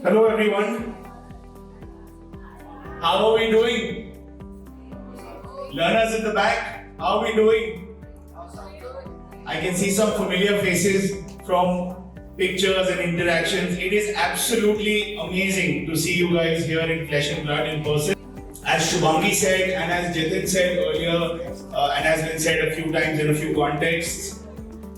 Hello everyone. How are we doing? Learners in the back, how are we doing? I can see some familiar faces from pictures and interactions. It is absolutely amazing to see you guys here in flesh and blood in person. As Shubhangi said and as Jitin said earlier and has been said a few times in a few contexts,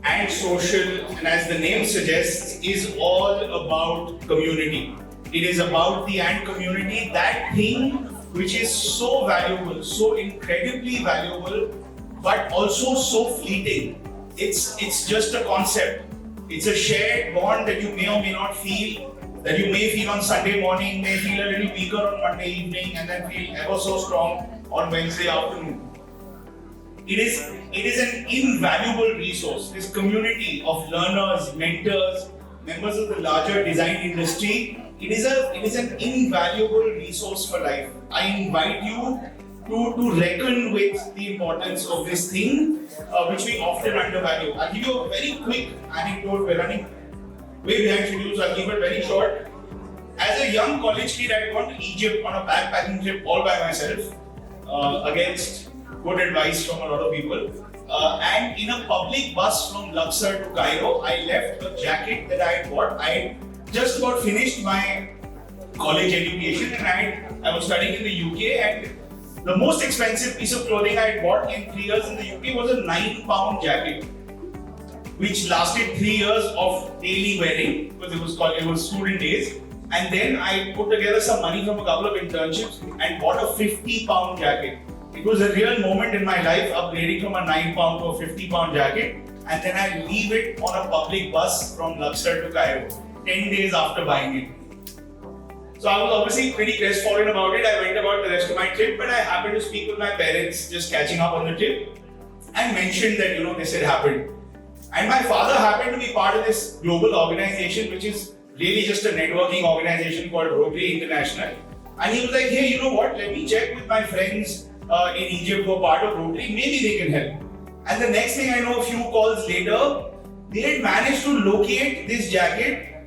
and social, and as the name suggests, is all about community. It is about the and community, that thing which is so valuable, so incredibly valuable, but also so fleeting. It's just a concept. It's a shared bond that you may or may not feel, that you may feel on Sunday morning, may feel a little weaker on Monday evening, and then feel ever so strong on Wednesday afternoon. It is an invaluable resource. This community of learners, mentors, members of the larger design industry, it is an invaluable resource for life. I invite you to reckon with the importance of this thing, which we often undervalue. I'll give you a very quick anecdote. We're running way behind schedule, so I'll keep it very short. As a young college kid, I had gone to Egypt on a backpacking trip all by myself, against good advice from a lot of people. And in a public bus from Luxor to Cairo, I left a jacket that I had bought. I had just about finished my college education and I was studying in the UK, and the most expensive piece of clothing I had bought in 3 years in the UK was a 9-pound jacket, which lasted 3 years of daily wearing because it was student days. And then I put together some money from a couple of internships and bought a 50-pound jacket. It was a real moment in my life, upgrading from a 9-pound to a 50-pound jacket, and then I leave it on a public bus from Luxor to Cairo, 10 days after buying it. So I was obviously pretty crestfallen about it. I went about the rest of my trip, but I happened to speak with my parents, just catching up on the trip, and mentioned that, this had happened. And my father happened to be part of this global organization, which is really just a networking organization called Rotary International. And he was like, hey, you know what, let me check with my friends in Egypt who are part of Rotary, maybe they can help. And the next thing I know, a few calls later, they had managed to locate this jacket.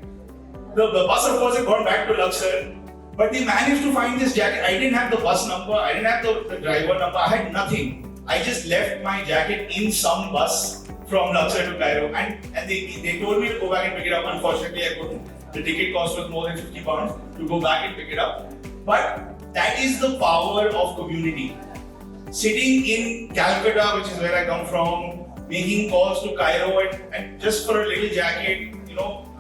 The bus, of course, had gone back to Luxor, but they managed to find this jacket. I didn't have the bus number, I didn't have the driver number, I had nothing. I just left my jacket in some bus from Luxor to Cairo, and they told me to go back and pick it up. Unfortunately, I couldn't. The ticket cost was more than 50 pounds to go back and pick it up. But that is the power of community. Sitting in Calcutta, which is where I come from, making calls to Cairo and just for a little jacket,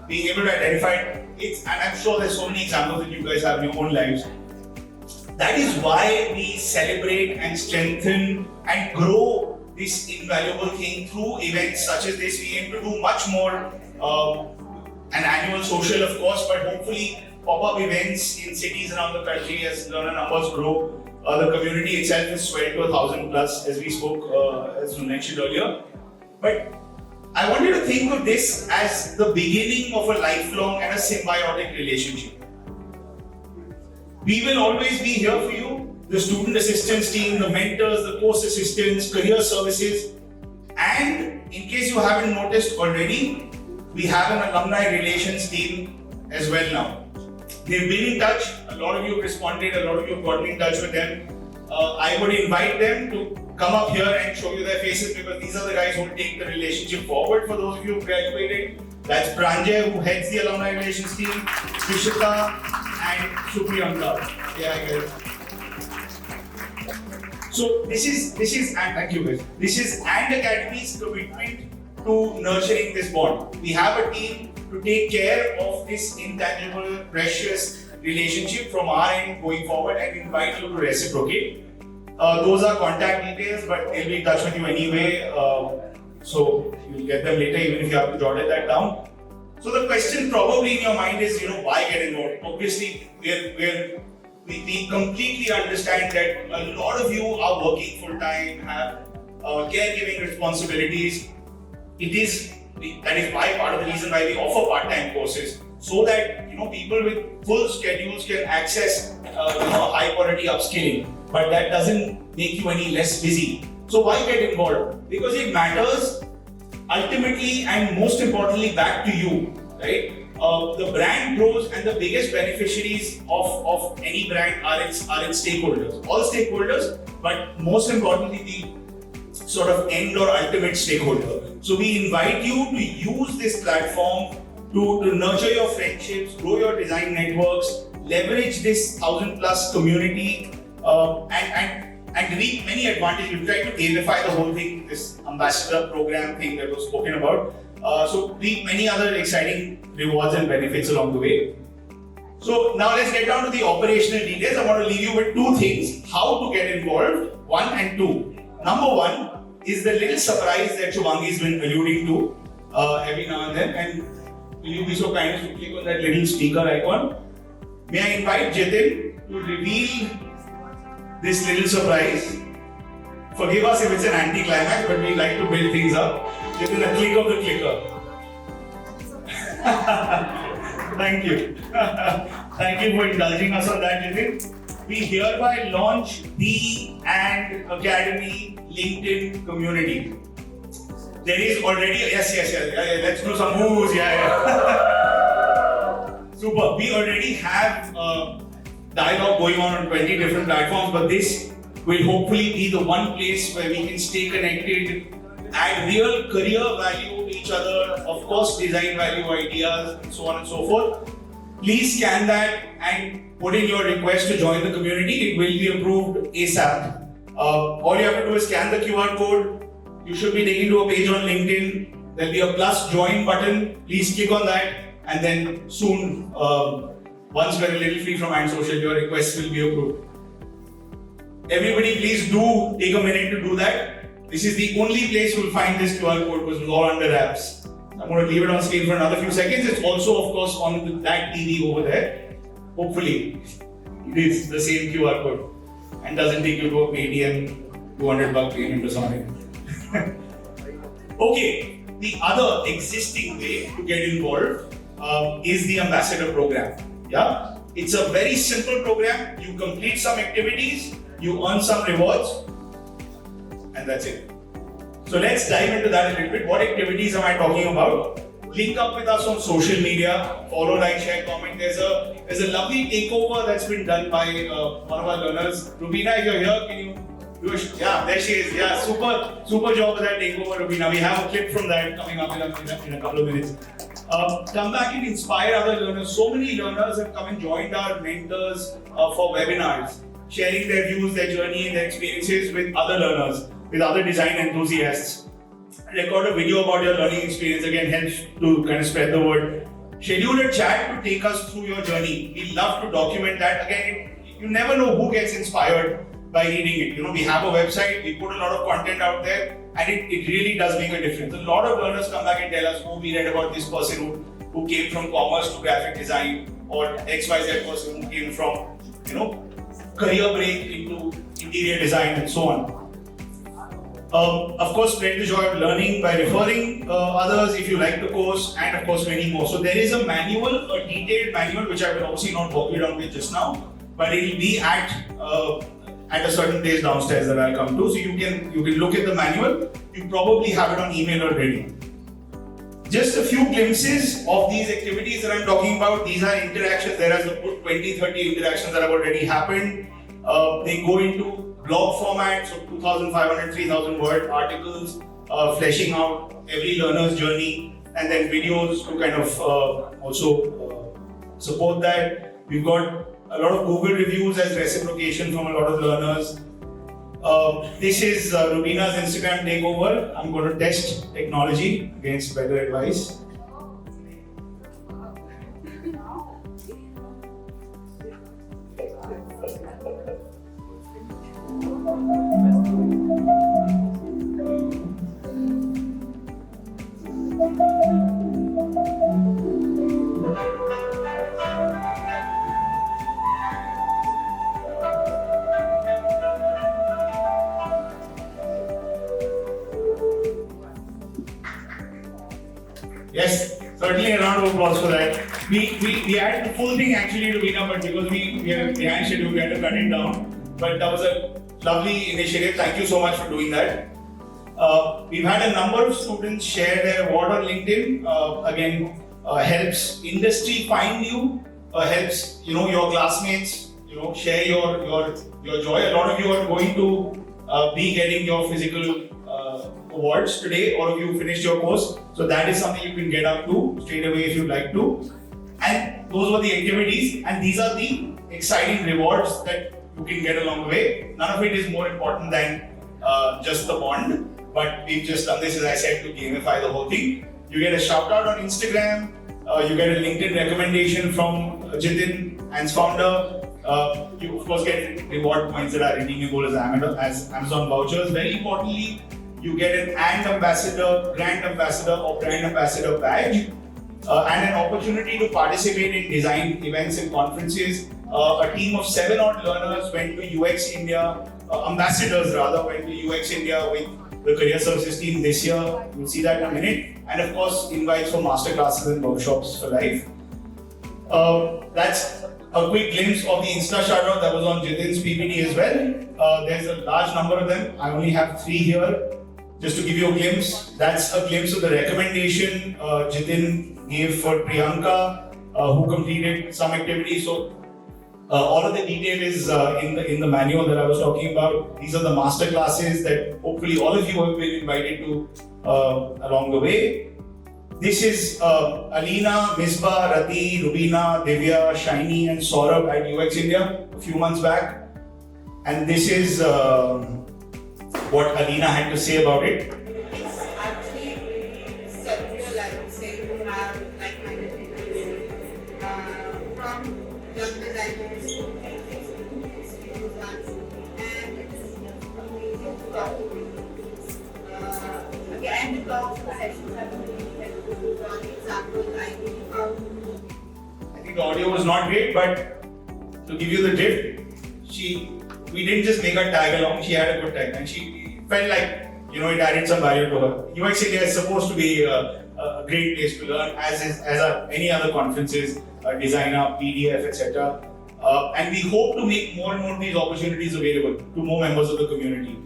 being able to identify it, and I'm sure there's so many examples that you guys have in your own lives. That is why we celebrate and strengthen and grow this invaluable thing through events such as this. We aim to do much more, an annual social, of course, but hopefully pop-up events in cities around the country as learner numbers grow. The community itself is swelled to 1,000 plus, as we spoke, as we mentioned earlier. But I want you to think of this as the beginning of a lifelong and a symbiotic relationship. We will always be here for you, the student assistance team, the mentors, the course assistants, career services, and in case you haven't noticed already, we have an alumni relations team as well now. They've been in touch, a lot of you have responded, a lot of you have gotten in touch with them. I would invite them to come up here and show you their faces, because these are the guys who will take the relationship forward for those of you who graduated. That's Pranjay, who heads the alumni relations team, Vishita and Supriyanka. Yeah, I get it. So this is and thank you guys. This is and Academy's commitment to nurturing this bond. We have a team to take care of this intangible, precious relationship from our end going forward, and invite you to reciprocate. Those are contact details, but they'll be in touch with you anyway. So you'll get them later, even if you have to jot that down. So the question probably in your mind is, why get involved? Obviously, we completely understand that a lot of you are working full time, have caregiving responsibilities. That is why part of the reason why we offer part-time courses, so that people with full schedules can access high quality upskilling. But that doesn't make you any less busy. So why get involved? Because it matters ultimately and most importantly back to you, right? the brand grows, and the biggest beneficiaries of any brand are its stakeholders. All stakeholders, but most importantly, the sort of end or ultimate stakeholder. So we invite you to use this platform to nurture your friendships, grow your design networks, leverage this 1,000+ community, and reap many advantages. We try to gamify the whole thing, this ambassador program thing that was spoken about. So reap many other exciting rewards and benefits along the way. So now let's get down to the operational details. I want to leave you with two things: how to get involved, 1 and 2. Number 1 is the little surprise that Shubhangi's been alluding to every now and then. And will you be so kind as to click on that little speaker icon? May I invite Jitin to reveal this little surprise? Forgive us if it's an anti-climax, but we like to build things up. Jitin, a click of the clicker. Thank you. Thank you for indulging us on that, Jitin. We hereby launch the and Academy LinkedIn community. There is already, yes, let's do some moves, Super. We already have dialogue going on 20 different platforms, but this will hopefully be the one place where we can stay connected, add real career value to each other, of course design value ideas, and so on and so forth. Please scan that and put in your request to join the community. It will be approved ASAP. All you have to do is scan the QR code. You should be taken to a page on LinkedIn. There'll be a plus join button. Please click on that, and then soon, once we're a little free from antisocial, your request will be approved. Everybody, please do take a minute to do that. This is the only place you'll find this QR code because it's all under apps. I'm going to leave it on screen for another few seconds. It's also, of course, on that TV over there. Hopefully, it is the same QR code and doesn't take you to a Paytm $200 payment or something. Okay, the other existing way to get involved is the ambassador program. Yeah, it's a very simple program. You complete some activities, you earn some rewards, and that's it. So let's dive into that a little bit. What activities am I talking about? Link up with us on social media, follow, like, share, comment. There's a lovely takeover that's been done by one of our learners. Rubina, if you're here, can you do a yeah, there she is. Yeah, super job with that takeover, Rubina. We have a clip from that coming up in a couple of minutes. Come back and inspire other learners. So many learners have come and joined our mentors for webinars, sharing their views, their journey, their experiences with other learners, with other design enthusiasts. Record a video about your learning experience, again helps to kind of spread the word. Schedule a chat to take us through your journey. We love to document that. Again, you never know who gets inspired by reading it. You know, we have a website, we put a lot of content out there, and it really does make a difference. A lot of learners come back and tell us, oh, we read about this person who came from commerce to graphic design, or XYZ person who came from, career break into interior design and so on. Of course, spread the joy of learning by referring others if you like the course, and of course many more. So there is a manual, a detailed manual, which I will obviously not walk you down with just now, but it will be at a certain place downstairs that I'll come to. So you can look at the manual. You probably have it on email already. Just a few glimpses of these activities that I'm talking about. These are interactions. There are 20-30 interactions that have already happened. They go into blog format, so 2,500, 3,000 word articles, fleshing out every learner's journey, and then videos to kind of also support that. We've got a lot of Google reviews as reciprocation from a lot of learners. This is Rubina's Instagram takeover. I'm going to test technology against better advice. Yes, certainly a round of applause for that. We had the full thing actually to be done, but because we are behind schedule, we had to cut it down. But that was a lovely initiative. Thank you so much for doing that. We've had a number of students share their award on LinkedIn. Again, helps industry find you, helps your classmates share your joy. A lot of you are going to be getting your physical awards today. All of you finished your course, so that is something you can get up to straight away if you'd like to. And those were the activities, and these are the exciting rewards that you can get along the way. None of it is more important than just the bond, but we've just done this, as I said, to gamify the whole thing. You get a shout out on Instagram, you get a LinkedIn recommendation from Jitin and its founder. You of course get reward points that are redeemable as Amazon vouchers. Very importantly, you get an ambassador, grand ambassador or brand ambassador badge, and an opportunity to participate in design events and conferences. A team of 7 odd learners went to UX India, ambassadors rather, went to UX India with the career services team this year. You'll see that in a minute. And of course, invites for masterclasses and workshops for life. That's a quick glimpse of the Insta shout-out that was on Jitin's PPT as well. There's a large number of them. I only have 3 here. Just to give you a glimpse, that's a glimpse of the recommendation Jitin gave for Priyanka, who completed some activities. So all of the detail is in the manual that I was talking about. These are the master classes that hopefully all of you have been invited to along the way. This is Alina, Misbah, Rati, Rubina, Divya, Shiny and Saurabh at UX India a few months back. And this is what Alina had to say about it. It's actually really several, I would say, who have like-minded people from young designers to and it's amazing to talk to people. Again, the talks, the sessions have been really helpful. For example, I think the audio was not great, but to give you the drift, we didn't just make her tag along, she had a good time and she felt like it added some value to her. UX India is supposed to be a great place to learn, as are any other conferences, designer, PDF, etc. And we hope to make more and more of these opportunities available to more members of the community.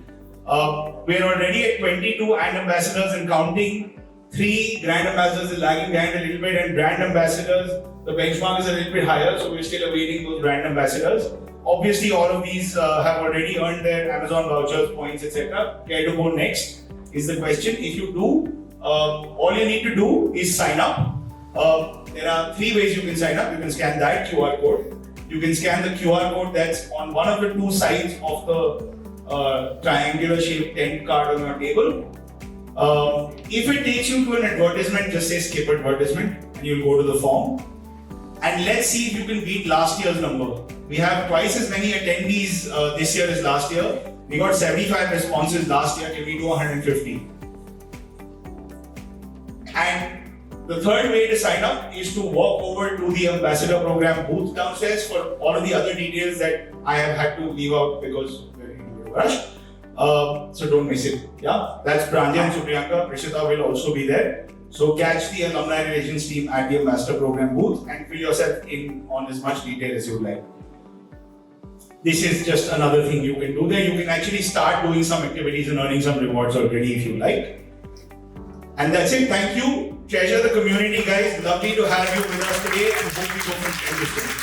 We're already at 22 and ambassadors and counting. 3 grand ambassadors is lagging behind a little bit, and brand ambassadors, the benchmark is a little bit higher, so we're still awaiting those brand ambassadors. Obviously, all of these have already earned their Amazon vouchers, points, etc. Where to go next is the question. If you do, all you need to do is sign up. There are 3 ways you can sign up. You can scan that QR code. You can scan the QR code that's on one of the 2 sides of the triangular shaped tent card on your table. If it takes you to an advertisement, just say skip advertisement and you'll go to the form. And let's see if you can beat last year's number. We have twice as many attendees this year as last year. We got 75 responses last year. Can we do 150? And the third way to sign up is to walk over to the ambassador program booth downstairs for all of the other details that I have had to leave out because we're in a rush. So don't miss it. Yeah, that's Pranjal and Supriyanka. Prishita will also be there. So catch the alumni relations team at the ambassador program booth and fill yourself in on as much detail as you like. This is just another thing you can do there. You can actually start doing some activities and earning some rewards already if you like. And that's it. Thank you. Treasure the community, guys. Lovely to have you with us today and hope we go from strength to strength.